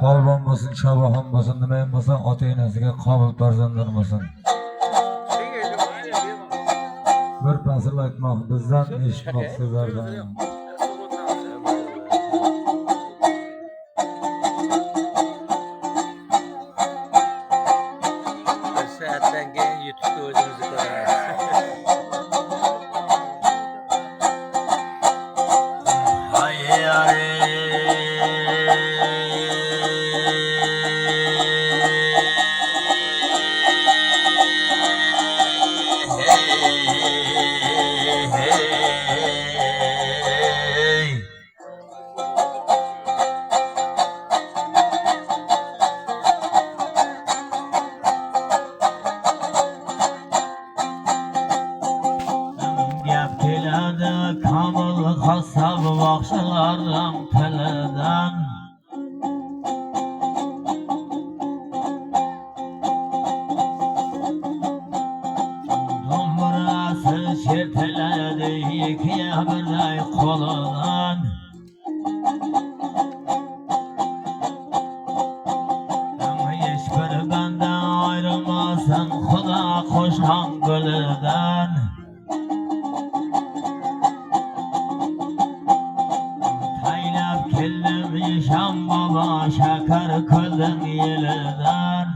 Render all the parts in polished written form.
polvon bo'lsin, shaboxon bo'lsin, nima ham bo'lsin, ota-onasiga qobil farzandlar bo'lsin. Bir fasl aytmoq bizdan, eshitmoq sizlardan. Saatdan keyin YouTube'da o'zimizni ko'ramiz. Kasab baxşılarım teleden Dumburası çirteledi ikiye birey kolundan Hiçbir benden ayrılmasın Kuda koşan gülüden Şam baba şakar kılın yelinden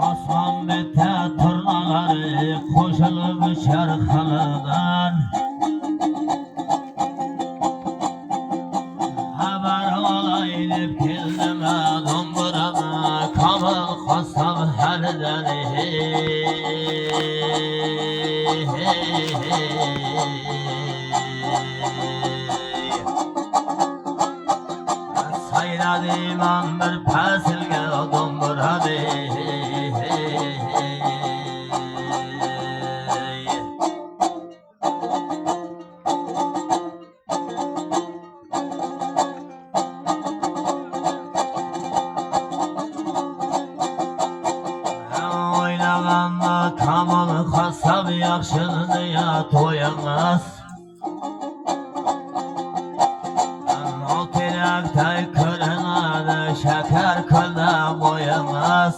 Osman bete turnaları koşulup şarkılıdan Haber olaylıp geldim dumburama Kamıl kasab herden Sayradım bir pasilge dumburadı Oynaganda kamıl kasab yakşını ya toyamaz Tay kırınadı şeker kılda boyamaz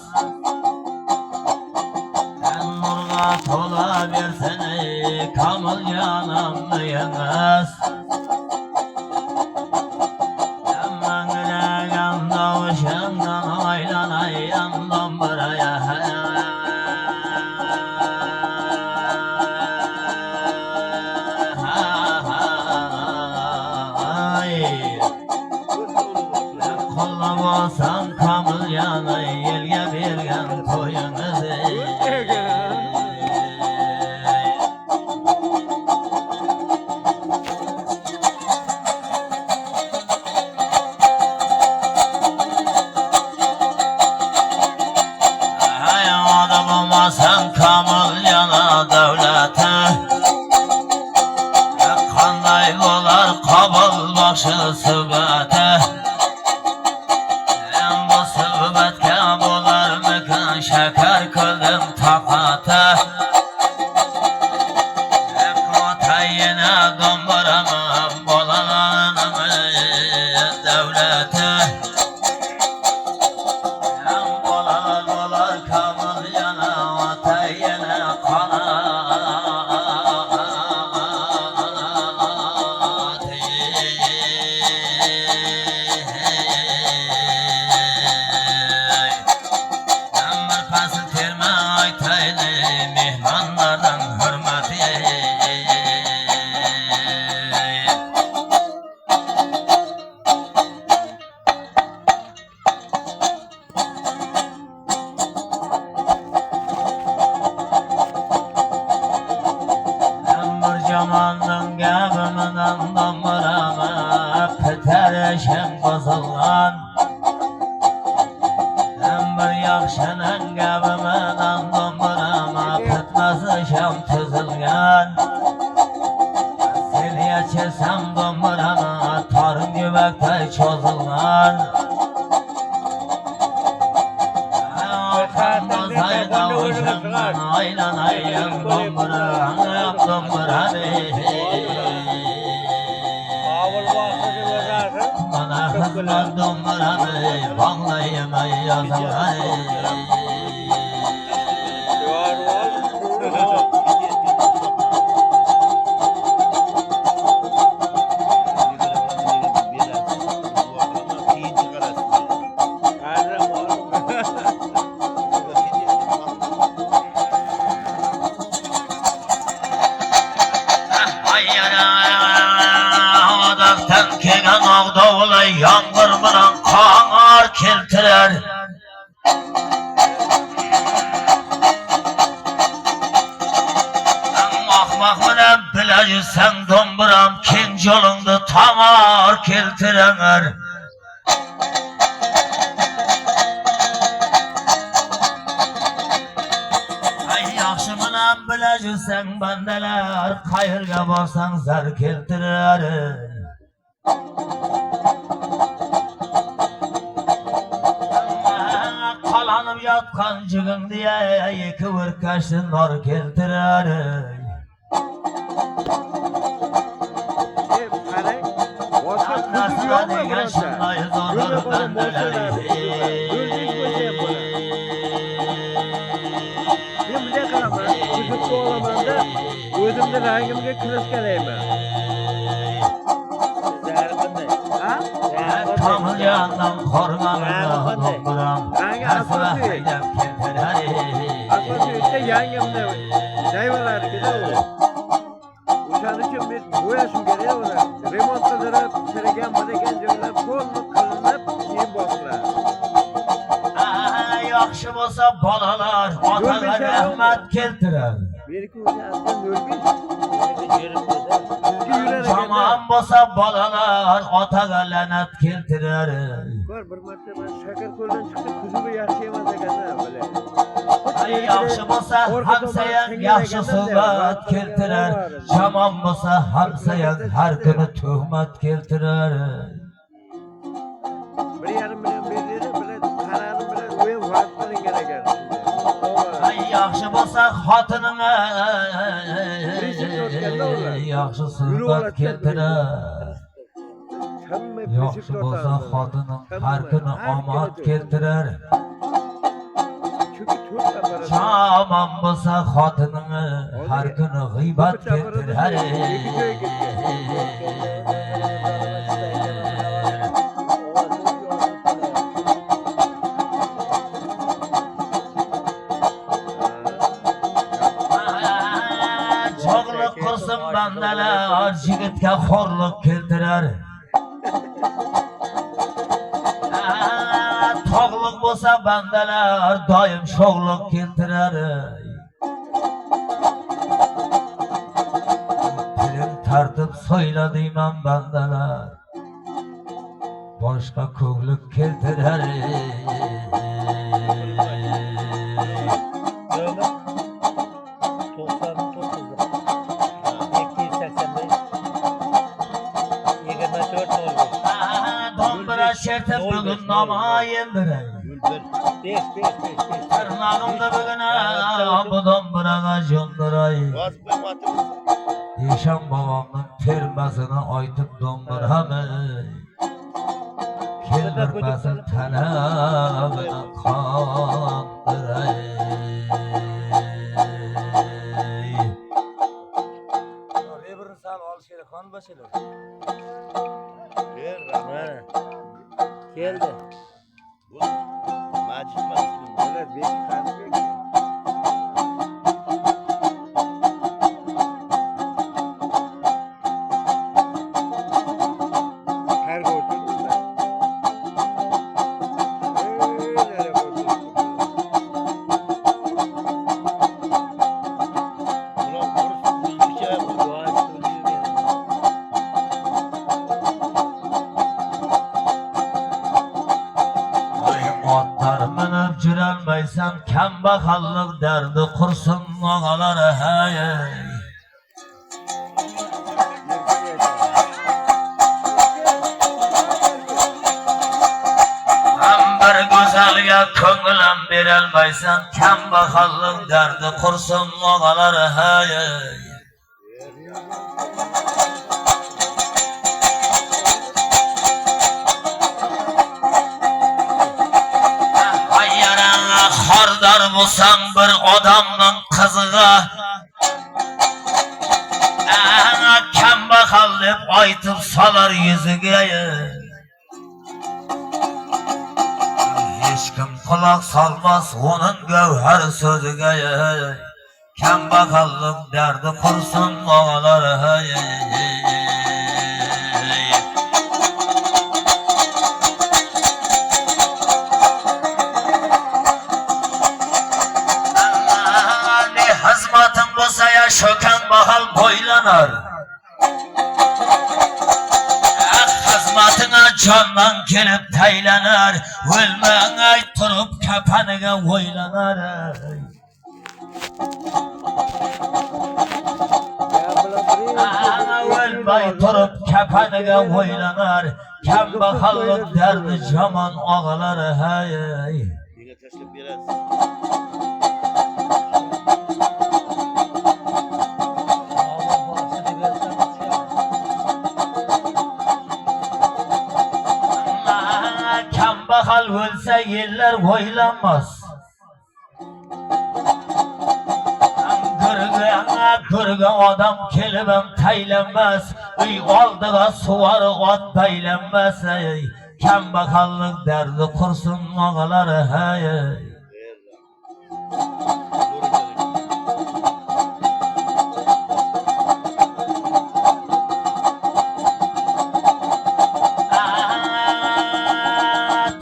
En nurga tola versene kamıl yanımı yemez Yaman güleğen davuşundan aylanayım dumburaya Kollamasan kamıl yanı elge bergen toyunuzu Hayvada bulmasan kamıl yana devlete Kanday olar kabul başı sübete Şeker kıldım takata Ekmata yine dumburama Bolananımı devlete En bolar kamıl yana Ata yine kanat Mehmanlardan hürmeti Bir zamanın gabımından dumburama Pıterişim bozulgan Bir yakşının gabımından dumburama Pıtması şam tüzülgen Seni açırsam dumburama Tarım güvekte çözülgen Aylanayım dumburama Dumburama bana hizmet dumburamı bağlayamay yazalay. Odaktan kelgan og'dovli yomg'ir bilan qonor keltirar. Ahmoq bilan bilajsan dombiram keng yo'lingda tomor keltirar. Yaxshi bilan bilajsan bandalar qayerga borsang zar keltirar. Qalanib yotgan jiging diye iki virkashni nor keltirar. Nasıl degan shunday zo'r bandalar. O'zimni rangimga kirish kerakmi? Kamilyandan qorganimda dombiram asla haydab keltirar. Asosiy yangimni nayvalarida u. O'shaning uchun men bo'yashim kerak uni. Remont qildirib, chirigan bo'lgan joylar to'liq qilinib, keyin boqilar. Yaxshi bo'lsa bolalar otaga rahmat keltirar. Meniki o'zi aslan 05. Tamam bo'lsa bolalar otaga la'nat keltirar. Bir marta men Shakarko'ldan chiqib kuzubi yaxshi emas ekan-da, böyle. Yaxshi bo'lsa hamsayan yaxshi suhbat keltirar. Yomon bo'lsa hamsayan har kuni tuhmat keltirar. 1,5 million berdi, bilan qaranim bilan o'yin vaqt qilingan ekan. Yaxshi bo'lsa xotiningga yaxshi suhbat keltirar. Yaxshi bo'lsa xotining har kuni omad keltirar. Yomon bo'lsa xotiningga har kuni g'iybat keltirar. Bandalar yigitga xo'rlik keltirar. Tog'liq bo'lsa bandalar doim sho'g'lik keltirar. Tilim tartib so'yla deyman bandalar boshqa ko'nglik keltirar. Şertep bugün namayındır. Tırnağımda bugün bu dombırağa jonduray. Yeşan babamın termasını aytıp domburamı. Keldirmesin tanağımını kandıray. Rebirini sal al şöyle kan başıyla. Geldi. Bu Macit Masum. Böyle bir kanı her götürdüm ben. Öyle götürdüm. Ulan burası bir şey yapıyor. Jürelmeysen kembakallık derdi kursun ağaları hey. Hem bir güzelge köngülüm berelmeysen kembakallık derdi kursun ağaları hey. Haberdar bulsan bir adamın kızıga kambakal dep aytıp salar yüzüge. Hiç kim kulak salmaz onun gövher sözüge. Kambakallık derdi kursun ağalar. Ne hizmetin bolsa ya şöken bahal boylanar. Hizmetine candan gelip taylanar. Ölmeğe turup kapanıga oylanar. Ölmey turup kapanıga oylanar. Kambakallık derdi caman ağalar. Hey. Kambakal ölse yerler oylanmaz. Kırgı adam kelibem taylanmaz. Uy aldığa suvarı ot baylanmaz. Kambakallık derdi kursun ağalar. Hey.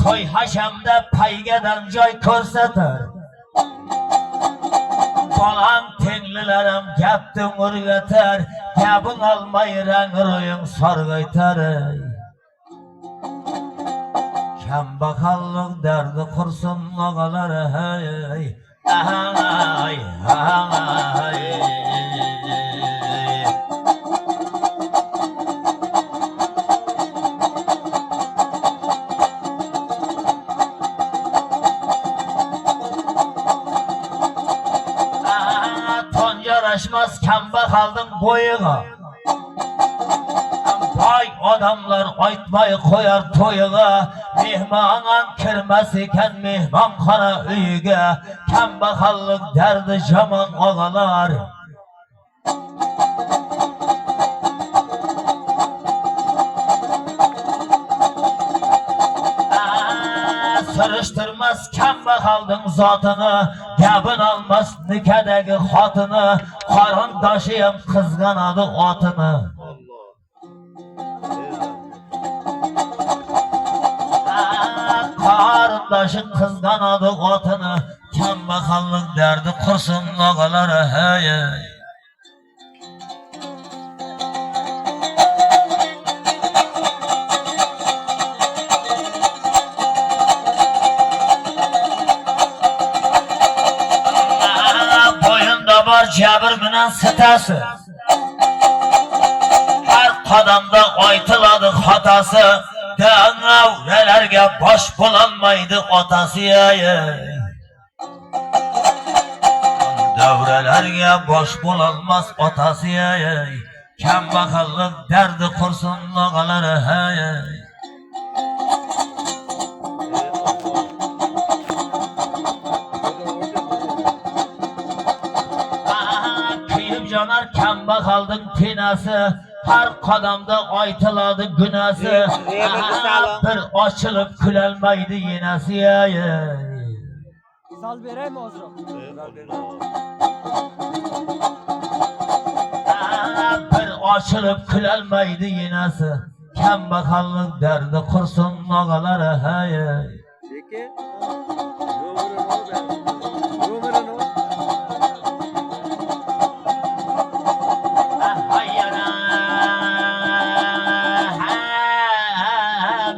Toy haşamda paygadan joy ko'rsatar. Balan tenglilerim gaptin urgatar. Gapin almay rang sorgaytar. Kambakallık derdi kursun ağalar. Hey. Ay, ay. Yaraşmaz kambakalın boyuna. Vay adamlar aytmay koyar toyuna. Mehmanan kirmez iken mehmankana üyüge. Kambakallık derdi caman ağalar. Sırıştırmaz kambakalın zatını. Gabın almaz nikedeki hatını. Karın taşıyım kızganadı atını. Karın taşı kızganadı atını. Kambakallık derdi kursun ağalar. Hey. Cabir bilen sitasi. Her kadamda aytıladı hatası. Dağavrelerge boş bulanmaydı otası. Davrelerge boş bulanmaz otası. Kambakallık derdi kursun ağalar. Hey. Canar kambakalın tinası. Her kadamda aytıladı günası. Bir açılıp külelmeydi yinesi. Sal vereyim mi Ozro? Bir açılıp külelmeydi yinesi. Kambakallık derdi kursun ağalar. Hey. Peki.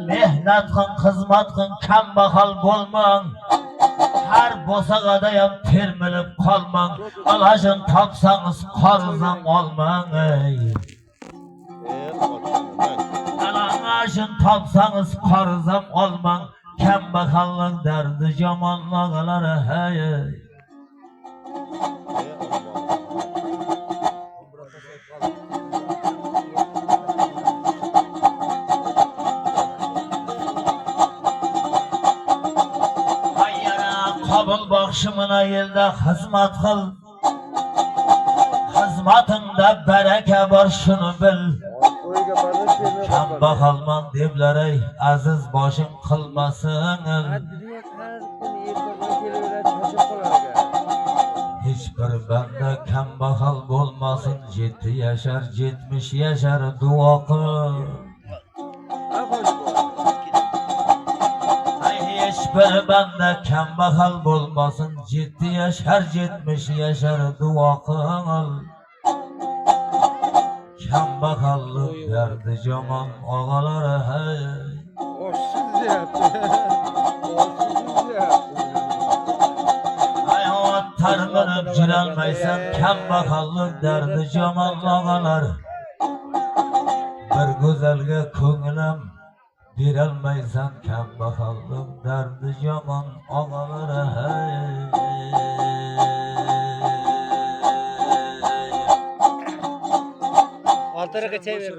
Mehnatın, hizmetkin, kambakal bolman. Her bosağadayam termelip kalman. Alajın tapsanız karızam olman. Alajın tapsanız karızam olman. Kambakalın derdi caman ağalar. Hey. oxşumuna yelde hizmet kıl. Hizmetinde bereke var şunu bil. To'yga bardosh bermay Kambag'alman deblar ey aziz boshing qilmasin. Adliya har kuni ertaga kelaveradi, cho'chib qolar ekan. Hech bir banda kambag'al bo'lmasin. 7 yashar 70 yashar duo qil. Hech bir banda kambag'al bo'lmasin. 7 yashar 70 yashar duo qil. Kambag'allik derdi jomon og'alari hey. Oshsiz deyapti. Oshsiz deyapti. Hayot tarminib jirolmaysan, kambag'allik derdi jomon og'alar. Bir go'zalga ko'nglim berolmaysan, kambag'allik derdi jomon og'alari hey. Ortaga çevir.